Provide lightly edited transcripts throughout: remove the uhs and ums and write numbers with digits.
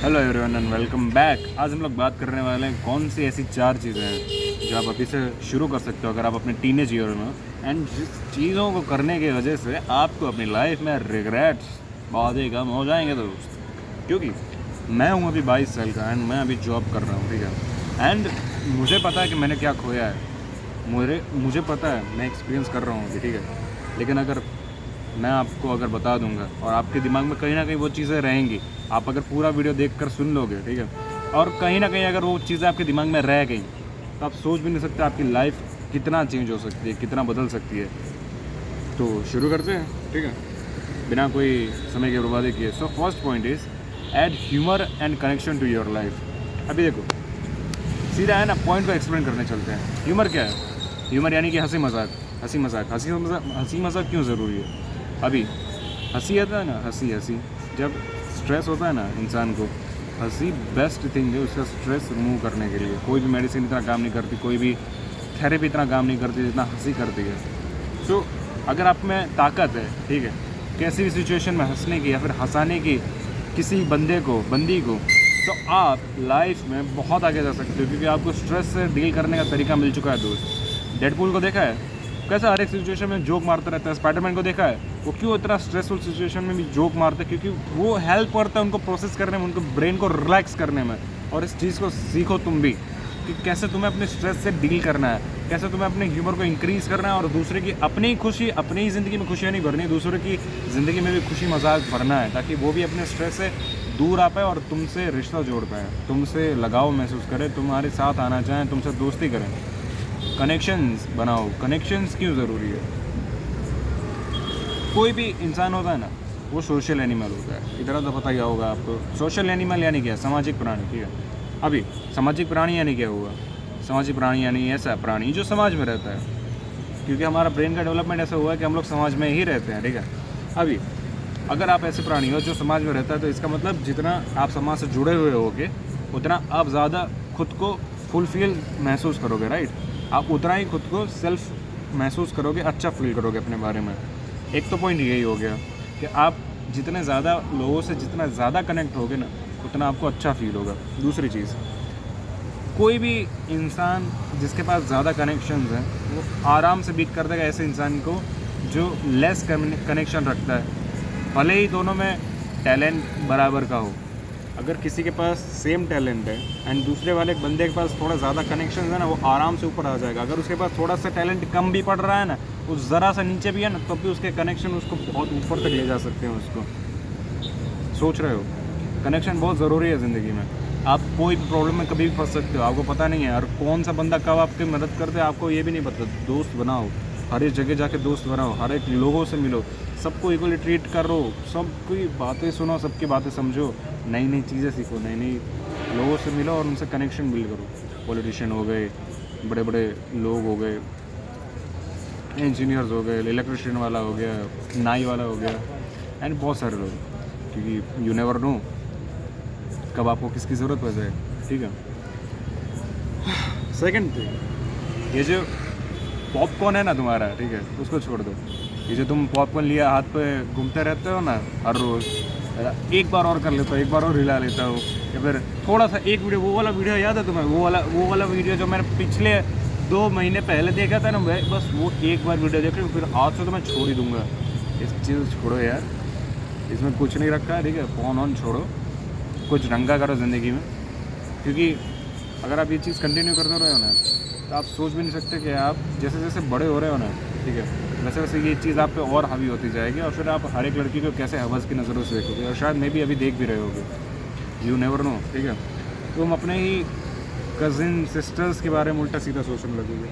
Hello everyone and welcome back. आज हम लोग बात करने वाले हैं कौन सी ऐसी 4 चीज़ें हैं जो आप अभी से शुरू कर सकते हो अगर आप अपने टीनेज ईयर में हो, एंड जिस चीज़ों को करने की वजह से आपको अपनी लाइफ में रिग्रेट्स बहुत ही कम हो जाएंगे दोस्त। क्योंकि मैं हूँ अभी 22 साल का एंड मैं अभी जॉब कर रहा हूँ, ठीक है। एंड मुझे पता है कि मैंने क्या खोया है, मुझे पता है, मैं एक्सपीरियंस कर रहा हूँ अभी, ठीक है। लेकिन अगर मैं आपको अगर बता दूंगा और आपके दिमाग में कहीं ना कहीं वो चीज़ें रहेंगी, आप अगर पूरा वीडियो देखकर सुन लोगे, ठीक है, और कहीं ना कहीं अगर वो चीज़ें आपके दिमाग में रह गई तो आप सोच भी नहीं सकते आपकी लाइफ कितना चेंज हो सकती है, कितना बदल सकती है। तो शुरू करते हैं, ठीक है, बिना कोई समय की बर्बादी किए। So first point is add humour and connection to your life. अभी देखो, सीधा है ना, पॉइंट को एक्सप्लेन करने चलते हैं। ह्यूमर क्या है? ह्यूमर यानी कि हंसी मजाक क्यों ज़रूरी है? अभी हंसी आता है ना, हंसी जब स्ट्रेस होता है ना इंसान को, हंसी बेस्ट थिंग है उसका स्ट्रेस रिमूव करने के लिए। कोई भी मेडिसिन इतना काम नहीं करती, कोई भी थेरेपी इतना काम नहीं करती जितना हंसी करती है। सो अगर आप में ताकत है, ठीक है, कैसी भी सिचुएशन में हंसने की या फिर हंसाने की किसी बंदी को, तो आप लाइफ में बहुत आगे जा सकते हो, क्योंकि आपको स्ट्रेस से डील करने का तरीका मिल चुका है दोस्त। डेडपूल को देखा है कैसा हर एक सिचुएशन में जोक मारता रहता है। स्पाइडरमैन को देखा है वो क्यों इतना स्ट्रेसफुल सिचुएशन में भी जोक मारते हैं, क्योंकि वो हेल्प करता है उनको प्रोसेस करने में, उनको ब्रेन को रिलैक्स करने में। और इस चीज़ को सीखो तुम भी कि कैसे तुम्हें अपने स्ट्रेस से डील करना है, कैसे तुम्हें अपने ह्यूमर को इंक्रीज़ करना है और दूसरे की अपनी खुशी, अपनी ज़िंदगी में खुशियाँ नहीं भरनी, दूसरे की ज़िंदगी में भी खुशी मजाक भरना है, ताकि वो भी अपने स्ट्रेस से दूर आ पाए और तुमसे रिश्ता जोड़ पाए, तुमसे लगाव महसूस करे, तुम्हारे साथ आना चाहें, तुमसे दोस्ती करें। कनेक्शंस बनाओ। कनेक्शंस क्यों ज़रूरी है? कोई भी इंसान होता है ना, वो सोशल एनिमल होता है। इतना तो पता ही होगा आपको। सोशल एनिमल यानी क्या? सामाजिक प्राणी, ठीक है। अभी सामाजिक प्राणी यानी क्या हुआ? सामाजिक प्राणी यानी ऐसा प्राणी जो समाज में रहता है, क्योंकि हमारा ब्रेन का डेवलपमेंट ऐसा हुआ है कि हम लोग समाज में ही रहते हैं, ठीक है। अभी अगर आप ऐसे प्राणी हो जो समाज में रहता है, तो इसका मतलब जितना आप समाज से जुड़े हुए होगे उतना आप ज़्यादा खुद को फुलफिल महसूस करोगे, राइट। आप उतना ही खुद को सेल्फ महसूस करोगे, अच्छा फील करोगे अपने बारे में। एक तो पॉइंट यही हो गया कि आप जितने ज़्यादा लोगों से जितना ज़्यादा कनेक्ट होगे ना, उतना आपको अच्छा फील होगा। दूसरी चीज़, कोई भी इंसान जिसके पास ज़्यादा कनेक्शंस हैं वो आराम से बीट कर देगा ऐसे इंसान को जो लेस कनेक्शन रखता है, भले ही दोनों में टैलेंट बराबर का हो। अगर किसी के पास सेम टैलेंट है एंड दूसरे वाले बंदे के पास थोड़ा ज़्यादा कनेक्शन है ना, वो आराम से ऊपर आ जाएगा। अगर उसके पास थोड़ा सा टैलेंट कम भी पड़ रहा है ना, वो ज़रा सा नीचे भी है ना, तब भी उसके कनेक्शन उसको बहुत ऊपर तक ले जा सकते हैं उसको। सोच रहे हो, कनेक्शन बहुत ज़रूरी है ज़िंदगी में। आप कोई भी प्रॉब्लम में कभी भी फंस सकते हो, आपको पता नहीं है, और कौन सा बंदा कब आपकी मदद करते है आपको ये भी नहीं पता। दोस्त बनाओ, हर एक जगह जाके दोस्त बनाओ, हर एक लोगों से मिलो, सबको इक्वली ट्रीट करो, सबकी बातें सुनो, सबकी बातें समझो, नई नई चीज़ें सीखो, नई नई लोगों से मिलो और उनसे कनेक्शन बिल्ड करो। पॉलिटिशियन हो गए, बड़े बड़े लोग हो गए, इंजीनियर्स हो गए, इलेक्ट्रिशियन वाला हो गया, नाई वाला हो गया, एंड बहुत सारे लोग, क्योंकि यू नेवर नो कब आपको किसकी ज़रूरत पड़ जाए, ठीक है। सेकंड थिंग, ये जो पॉपकॉर्न है ना तुम्हारा, ठीक है, उसको छोड़ दो। ये जो तुम पॉपकॉर्न लिया हाथ पे घूमते रहते हो ना हर रोज़, एक बार और कर लेता हो, एक बार और हिला लेता हो, या फिर थोड़ा सा एक वीडियो, वो वाला वीडियो याद है तुम्हें? वो वाला वीडियो जो मैंने पिछले 2 महीने पहले देखा था ना, मैं बस वो एक बार वीडियो देख रही हूँ, फिर आज से तो मैं छोड़ ही दूँगा। इस चीज़ छोड़ो यार, इसमें कुछ नहीं रखा है, ठीक है। फ़ोन ऑन छोड़ो, कुछ ढंगा करो ज़िंदगी में, क्योंकि अगर आप ये चीज़ कंटिन्यू करते रहे हो ना, तो आप सोच भी नहीं सकते कि आप जैसे जैसे बड़े हो रहे हो ना, ठीक है, वैसे वैसे ये चीज़ आप पे और हावी होती जाएगी, और फिर आप हर एक लड़की को कैसे हवस की नज़रों से देखोगे, और शायद मे भी अभी देख भी रहे होगे, यू नेवर नो, ठीक है। तुम अपने ही कज़िन सिस्टर्स के बारे में उल्टा सीधा सोचने लगोगे।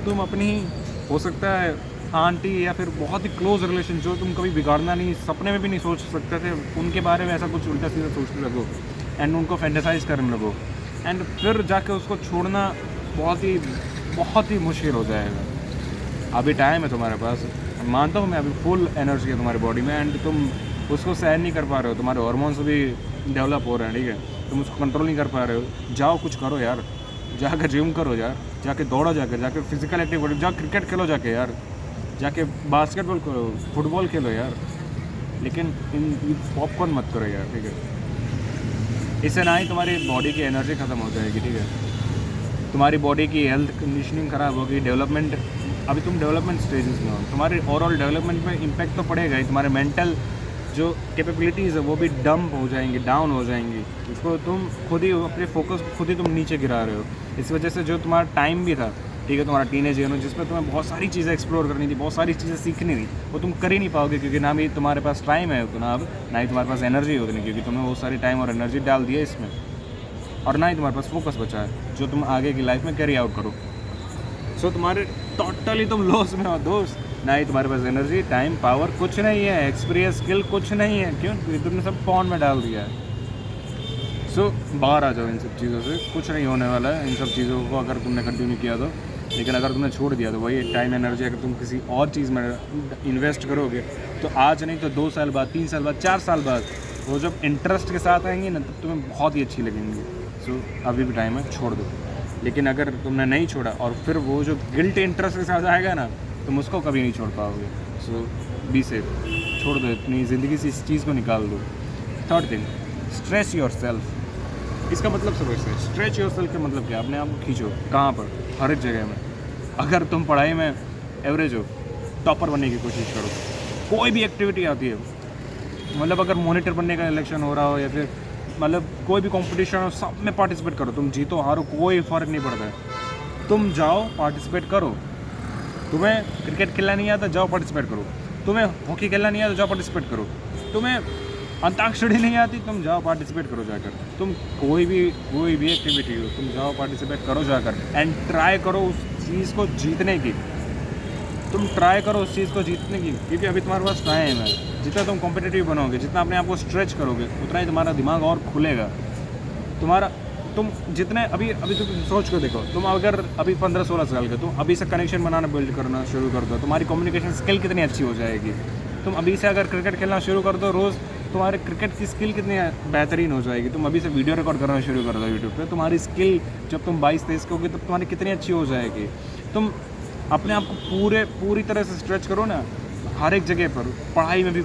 तुम अपनी ही, हो सकता है आंटी या फिर बहुत ही क्लोज रिलेशन जो तुम कभी बिगाड़ना नहीं, सपने में भी नहीं सोच सकते थे, उनके बारे में ऐसा कुछ उल्टा सीधा सोचने लगो एंड उनको फैंटेसाइज करने लगो, एंड फिर जाके उसको छोड़ना बहुत ही मुश्किल हो जाएगा। अभी टाइम है तुम्हारे पास, मानता हूँ मैं, अभी फुल एनर्जी है तुम्हारी बॉडी में, एंड तुम उसको सहन नहीं कर पा रहे हो, तुम्हारे हार्मोन्स भी डेवलप हो रहे हैं, ठीक है, तुम उसको कंट्रोल नहीं कर पा रहे हो। जाओ कुछ करो यार, जाकर जिम करो यार, जाके दौड़ो, जाके फिजिकल एक्टिविटी, जाओ क्रिकेट खेलो जाके यार, जाके बास्केटबॉल करो, फुटबॉल खेलो यार, लेकिन इन पॉपकॉर्न मत करो यार, ठीक है। इससे ना ही तुम्हारी बॉडी की एनर्जी ख़त्म हो जाएगी, ठीक है, तुम्हारी बॉडी की हेल्थ कंडीशनिंग ख़राब होगी, डेवलपमेंट, अभी तुम डेवलपमेंट स्टेजेस में हो, तुम्हारे ओवरऑल डेवलपमेंट में इम्पैक्ट तो पड़ेगा ही, तुम्हारे मेंटल जो कैपेबिलिटीज़ है वो भी डंप हो जाएंगी, डाउन हो जाएंगी, इसको तुम खुद ही अपने फोकस को खुद ही तुम नीचे गिरा रहे हो। इस वजह से जो तुम्हारा टाइम भी था, ठीक है, तुम्हारा टीनेज ईयर में जिसमें तुम्हें बहुत सारी चीज़ें एक्सप्लोर करनी थी, बहुत सारी चीज़ें सीखनी थी, वो तुम कर ही नहीं पाओगे, क्योंकि ना भी तुम्हारे पास टाइम है उतना, अब ना ही तुम्हारे पास एनर्जी है उतनी, क्योंकि तुमने बहुत सारी टाइम और एनर्जी डाल दिया इसमें, और ना ही तुम्हारे पास फोकस बचा है जो तुम आगे की लाइफ में कैरी आउट करो। सो तुम्हारे टोटली तुम लॉस में हो दोस्त, ना ही तुम्हारे पास एनर्जी, टाइम, पावर कुछ नहीं है, एक्सपीरियंस, स्किल कुछ नहीं है। क्यों? क्योंकि तुमने सब पॉन में डाल दिया है। सो बाहर आ जाओ इन सब चीज़ों से, कुछ नहीं होने वाला है इन सब चीज़ों को अगर तुमने कंटिन्यू किया तो। लेकिन अगर तुमने छोड़ दिया तो वही टाइम एनर्जी अगर तुम किसी और चीज़ में इन्वेस्ट करोगे तो आज नहीं तो 2 साल बाद, 3 साल बाद, 4 साल बाद वो जब इंटरेस्ट के साथ आएंगी ना तब तुम्हें बहुत ही अच्छी लगेंगी। सो अभी भी टाइम है, छोड़ दो। लेकिन अगर तुमने नहीं छोड़ा और फिर वो जो गिल्ट इंटरेस्ट के साथ आएगा ना तुम उसको कभी नहीं छोड़ पाओगे। सो बी सेफ, छोड़ दो, अपनी ज़िंदगी से इस चीज़ को निकाल दो। Third thing, stretch your self. इसका मतलब सब ऐसे है, स्ट्रेच योर सेल्फ का मतलब क्या? अपने आप को खींचो। कहाँ पर? हर एक जगह में। अगर तुम पढ़ाई में एवरेज हो, टॉपर बनने की कोशिश करो। कोई भी एक्टिविटी आती है, मतलब अगर मॉनिटर बनने का इलेक्शन हो रहा हो या फिर मतलब कोई भी कंपटीशन हो, सब में पार्टिसिपेट करो। तुम जीतो हारो कोई फ़र्क नहीं पड़ता है, तुम जाओ पार्टिसिपेट करो। तुम्हें क्रिकेट खेलना नहीं आता, जाओ पार्टिसिपेट करो। तुम्हें हॉकी खेलना नहीं आता, जाओ पार्टिसिपेट करो। तुम्हें अंताक्षरी नहीं आती, तुम जाओ पार्टिसिपेट करो जाकर। तुम कोई भी एक्टिविटी हो, तुम जाओ पार्टिसिपेट करो जाकर, एंड ट्राई करो उस चीज़ को जीतने की। तुम ट्राई करो उस चीज़ को जीतने की, क्योंकि अभी तुम्हारे पास टाइम है। जितना तुम कॉम्पिटिटिव बनोगे, जितना अपने आप को स्ट्रेच करोगे, उतना ही तुम्हारा दिमाग और खुलेगा। तुम जितने अभी तुम सोच कर देखो, तुम अगर अभी 15-16 साल के, तुम अभी से कनेक्शन बनाना बिल्ड करना शुरू कर दो, तुम्हारी कम्युनिकेशन स्किल कितनी अच्छी हो जाएगी। तुम अभी से अगर क्रिकेट खेलना शुरू कर दो रोज़, तुम्हारे क्रिकेट की स्किल कितनी बेहतरीन हो जाएगी। तुम अभी से वीडियो रिकॉर्ड करना शुरू कर दो यूट्यूब पे, तुम्हारी स्किल जब तुम 22-23 के होगी तब तुम्हारी कितनी अच्छी हो जाएगी। तुम अपने आप को पूरी तरह से स्ट्रेच करो ना, हर एक जगह पर। पढ़ाई में भी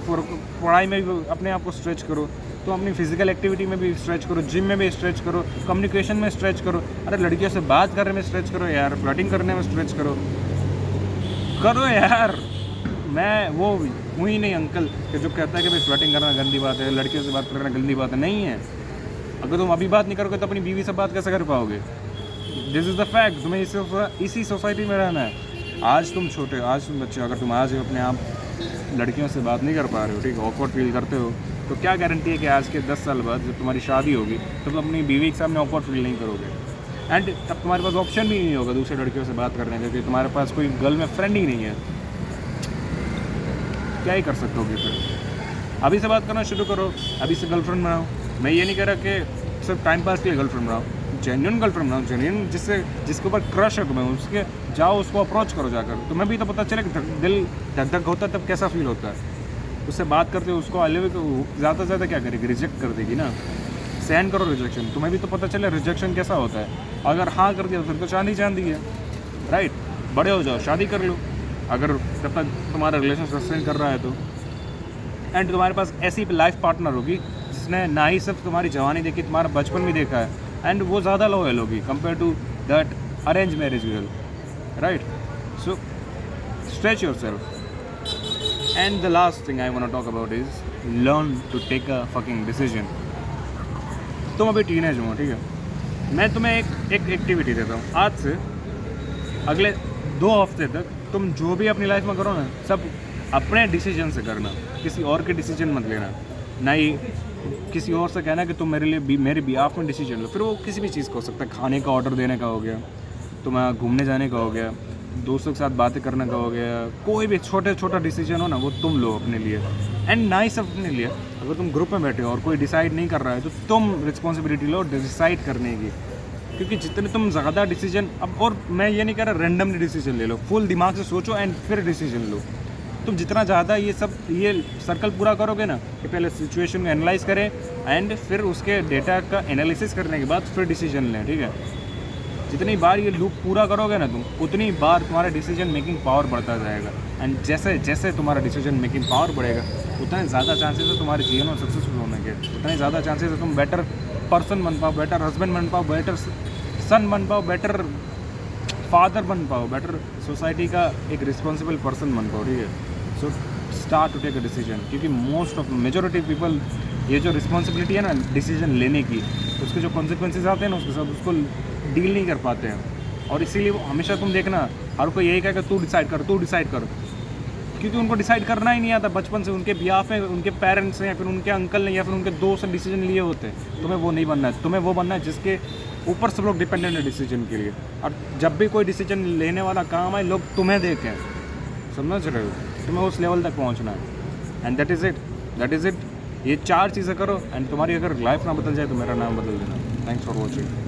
अपने आप को स्ट्रेच करो। तुम अपनी फिजिकल एक्टिविटी में भी स्ट्रेच करो, जिम में भी स्ट्रेच करो, कम्युनिकेशन में स्ट्रेच करो। अरे लड़कियों से बात करने में स्ट्रेच करो यार, फ्लर्टिंग करने में स्ट्रेच करो यार। मैं वो हूँ ही नहीं अंकल कि जो कहता है कि भाई फ्लर्टिंग करना गंदी बात है, लड़कियों से बात करना गंदी बात है। नहीं है। अगर तुम अभी बात नहीं करोगे तो अपनी बीवी से बात कैसे कर पाओगे? This is the fact. तुम्हें इसी सोसाइटी में रहना है। आज तुम छोटे, आज तुम बच्चे, अगर तुम आज अपने आप लड़कियों से बात नहीं कर पा रहे हो, ठीक है, ऑकवर्ड फील करते हो, तो क्या गारंटी है कि आज के 10 साल बाद जब तुम्हारी शादी होगी तो तुम अपनी बीवी के सामने ऑकवर्ड फील नहीं करोगे। एंड तब तुम्हारे पास ऑप्शन भी नहीं होगा दूसरे लड़कियों से बात करने का, क्योंकि तुम्हारे पास कोई गर्ल में फ्रेंड ही नहीं है। क्या ही कर सकते हो फिर? अभी से बात करना शुरू करो, अभी से गर्लफ्रेंड बनाओ। मैं ये नहीं कह रहा कि सिर्फ टाइम पास के लिए गर्लफ्रेंड बनाओ, जेन्युइन गर्लफ्रेंड बनाओ, जेन्युइन जिसके ऊपर क्रश है तुम्हें, उसके जाओ, उसको अप्रोच करो जाकर। तुम्हें भी तो पता चले कि दिल धक धक होता है तब कैसा फील होता है। उससे बात करते हो, उसको आई लव यू ज़्यादा से ज़्यादा क्या करेगी? रिजेक्ट कर देगी ना। सहन करो रिजेक्शन, तुम्हें भी तो पता चले रिजेक्शन कैसा होता है। अगर हाँ कर दिया तो फिर तो चांदी है, राइट? बड़े हो जाओ, शादी कर लो अगर जब तक तुम्हारा रिलेशन सस्टेन कर रहा है तो। एंड तुम्हारे पास ऐसी लाइफ पार्टनर होगी जिसने ना ही सिर्फ तुम्हारी जवानी देखी, तुम्हारा बचपन भी देखा है, एंड वो ज़्यादा लॉयल होगी compare to that arrange marriage girl, right? So stretch yourself. And the last thing I want to talk about is learn to take a fucking decision. तुम अभी टीनेज हो, ठीक है? मैं तुम्हें एक एक्टिविटी देता हूँ। आज से अगले 2 हफ्ते तक तुम जो भी अपनी लाइफ में करो ना, सब अपने डिसीजन से करना, किसी और के डिसीजन मत लेना। ना ही किसी और से कहना कि तुम मेरे लिए मेरे बिहाफ में डिसीजन लो। फिर वो किसी भी चीज़ का हो सकता है, खाने का ऑर्डर देने का हो गया, तुम्हें घूमने जाने का हो गया, दोस्तों के साथ बातें करने का हो गया, कोई भी छोटा डिसीजन हो ना, वो तुम लो अपने लिए। एंड ना ही सब अपने लिए, अगर तुम ग्रुप में बैठे हो और कोई डिसाइड नहीं कर रहा है तो तुम रिस्पॉन्सिबिलिटी लो डिसाइड करने की। क्योंकि जितने तुम ज़्यादा डिसीजन और मैं ये नहीं कह रहा रैंडमली डिसीजन ले लो, फुल दिमाग से सोचो एंड फिर डिसीजन लो। तुम जितना ज़्यादा ये सर्कल पूरा करोगे ना, कि पहले सिचुएशन को एनालाइज करें एंड फिर उसके डेटा का एनालिसिस करने के बाद फिर डिसीजन लें, ठीक है? जितनी बार ये लूप पूरा करोगे ना तुम, उतनी बार तुम्हारा डिसीजन मेकिंग पावर बढ़ता जाएगा। एंड जैसे तुम्हारा डिसीजन मेकिंग पावर बढ़ेगा, उतने ज़्यादा चांसेस है तुम्हारे जीवन में सक्सेसफुल होने के, उतने ज़्यादा चांसेस है तुम बेटर पर्सन बन पाओ, बेटर हस्बैंड बन पाओ, बेटर सन बन पाओ, बेटर फादर बन पाओ, बेटर सोसाइटी का एक रिस्पॉन्सिबल पर्सन बन पाओ, ठीक है। So start to take a decision, क्योंकि मोस्ट ऑफ मेजोरिटी पीपल ये जो रिस्पॉन्सिबिलिटी है ना डिसीजन लेने की, उसके जो कॉन्सिक्वेंसेज आते हैं ना उसके साथ उसको डील नहीं कर पाते हैं। और इसीलिए हमेशा तुम देखना हर कोई यही कहेगा तू डिसाइड कर, तू डिसाइड कर, क्योंकि उनको डिसाइड करना ही नहीं आता बचपन से। उनके बिहाफ में उनके पेरेंट्स ने या फिर उनके अंकल ने या फिर उनके दोस्त ने डिसीजन लिए होते हैं। तुम्हें वो नहीं बनना है, तुम्हें वो बनना है जिसके ऊपर सब लोग डिपेंडेंट है डिसीजन के लिए। और जब भी कोई डिसीजन लेने वाला काम है, लोग तुम्हें देखें, समझ रहे हो, तुम्हें उस लेवल तक पहुंचना है। And that is it. ये 4 चीज़ें करो एंड तुम्हारी अगर लाइफ ना बदल जाए तो मेरा नाम बदल देना। Thanks for watching.